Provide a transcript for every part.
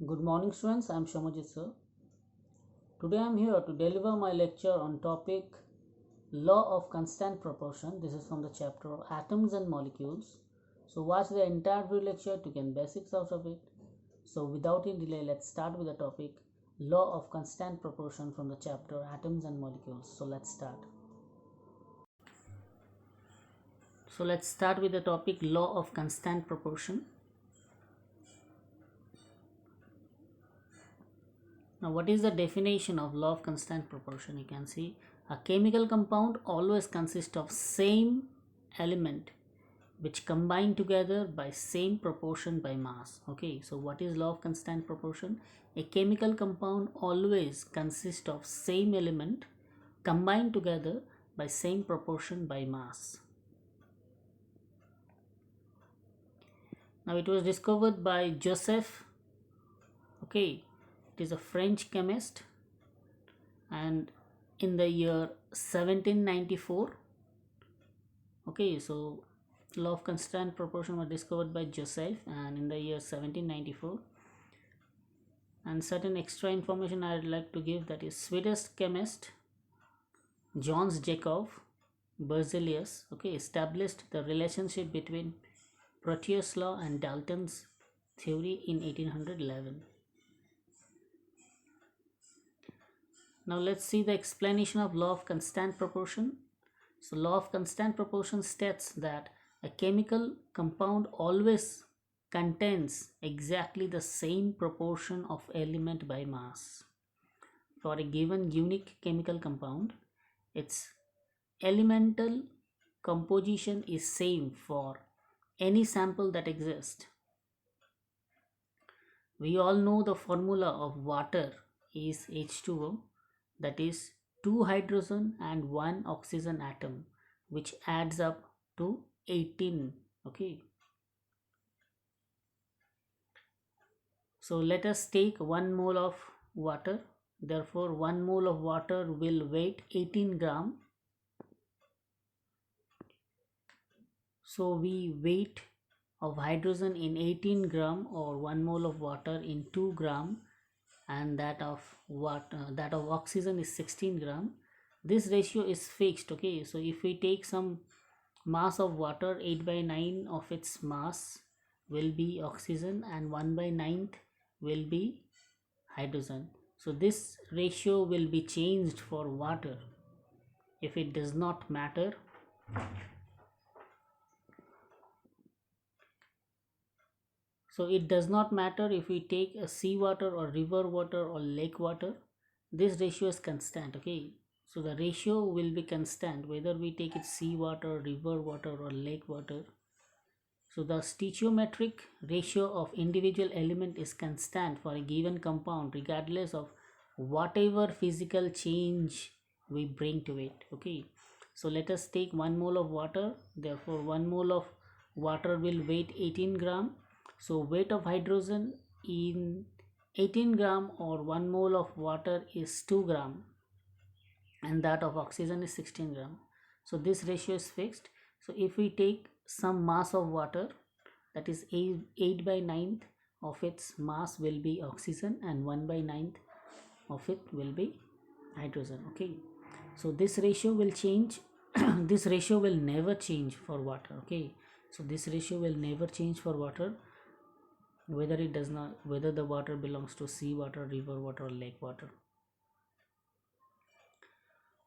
Good morning students, I am Shomajit sir. Today I am here to deliver my lecture on topic Law of Constant Proportion. This is from the chapter Atoms and Molecules. So watch the entire video lecture to gain basics out of it. So without any delay, let's start with the topic Law of Constant Proportion from the chapter Atoms and Molecules. So let's start. So let's start with the topic Law of Constant Proportion. Now, what is the definition of law of constant proportion? You can see a chemical compound always consists of same element which combine together by same proportion by mass. Okay, so what is law of constant proportion? A chemical compound always consists of same element combined together by same proportion by mass. Now, it was discovered by Joseph. Okay, it is a French chemist, and in the year 1794. Okay, so law of constant proportion was discovered by Joseph and in the year 1794. And certain extra information I'd like to give, that is Swedish chemist Jöns Jacob Berzelius, okay, established the relationship between Proteus law and Dalton's theory in 1811. Now let's see the explanation of law of constant proportion. So law of constant proportion states that a chemical compound always contains exactly the same proportion of element by mass. For a given unique chemical compound, its elemental composition is same for any sample that exists. We all know the formula of water is H2O, that is 2 hydrogen and 1 oxygen atom, which adds up to 18. Okay, so let us take 1 mole of water. Therefore 1 mole of water will weigh 18 gram. So we weight of hydrogen in 18 gram, or 1 mole of water in 2 gram, and that of oxygen is 16 gram. This ratio is fixed. Okay, so if we take some mass of water, 8/9 of its mass will be oxygen and 1/9 will be hydrogen. So this ratio will be changed for water if it does not matter. So it does not matter if we take a seawater or river water or lake water, this ratio is constant. Okay, so the ratio will be constant whether we take it seawater, river water or lake water. So the stoichiometric ratio of individual element is constant for a given compound regardless of whatever physical change we bring to it. Okay, so let us take 1 mole of water. Therefore 1 mole of water will weigh 18 gram. So weight of hydrogen in 18 gram or 1 mole of water is 2 gram, and that of oxygen is 16 gram. So this ratio is fixed. So if we take some mass of water, that is 8/9 of its mass will be oxygen and 1/9 of it will be hydrogen. Okay, so this ratio will change. This ratio will never change for water. Okay, so this ratio will never change for water, whether the water belongs to sea water, river water or lake water.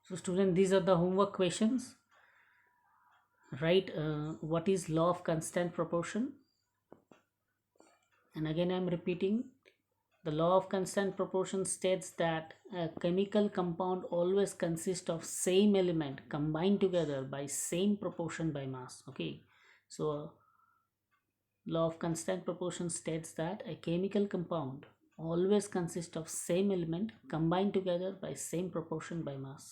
So student, these are the homework questions. Write what is law of constant proportion, and again I am repeating, the law of constant proportion states that a chemical compound always consists of same element combined together by same proportion by mass. Okay, so law of constant proportion states that a chemical compound always consists of same element combined together by same proportion by mass.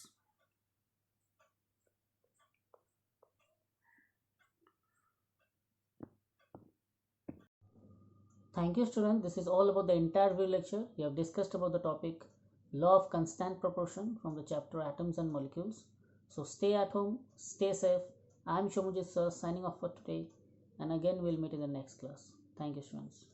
Thank you student. This is all about the entire video lecture. We have discussed about the topic law of constant proportion from the chapter atoms and molecules. So stay at home, stay safe. I am Shomujit sir signing off for today, and again we'll meet in the next class. Thank you students.